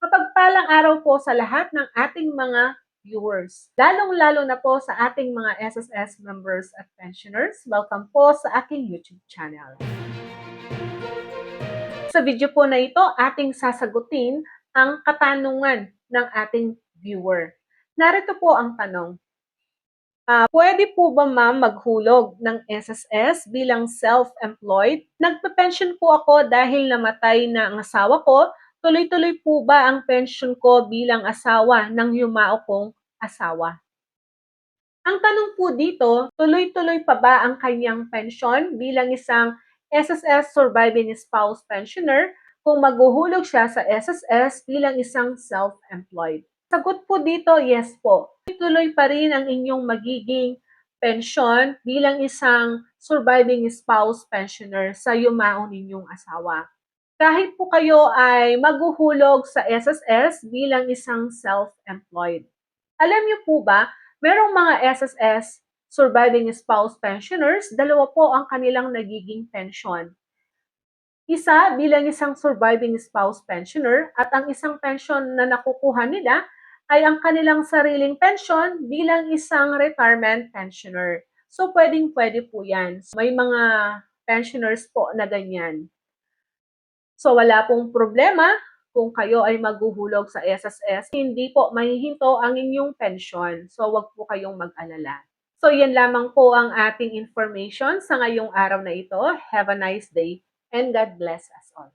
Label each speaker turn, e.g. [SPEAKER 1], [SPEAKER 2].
[SPEAKER 1] Mapagpalang araw po sa lahat ng ating mga viewers. Lalong-lalo na po sa ating mga SSS members at pensioners. Welcome po sa aking YouTube channel. Sa video po na ito, ating sasagutin ang katanungan ng ating viewer. Narito po ang tanong. Pwede po ba ma'am maghulog ng SSS bilang self-employed? Nagpe-pension po ako dahil namatay na ang asawa ko. Tuloy-tuloy po ba ang pension ko bilang asawa ng yumao kong asawa? Ang tanong po dito, tuloy-tuloy pa ba ang kanyang pension bilang isang SSS Surviving Spouse Pensioner kung maghuhulog siya sa SSS bilang isang self-employed? Sagot po dito, yes po. Tuloy pa rin ang inyong magiging pensyon bilang isang surviving spouse pensioner sa yumaong ninyong asawa. Kahit po kayo ay maghuhulog sa SSS bilang isang self-employed. Alam niyo po ba, merong mga SSS surviving spouse pensioners, dalawa po ang kanilang nagiging pensyon. Isa bilang isang surviving spouse pensioner at ang isang pension na nakukuha nila ay ang kanilang sariling pension bilang isang retirement pensioner. So, pwedeng-pwede po yan. May mga pensioners po na ganyan. So, wala pong problema kung kayo ay maghuhulog sa SSS, hindi po mahihinto ang inyong pensyon. So, wag po kayong mag-alala. So, yan lamang po ang ating information sa ngayong araw na ito. Have a nice day and God bless us all.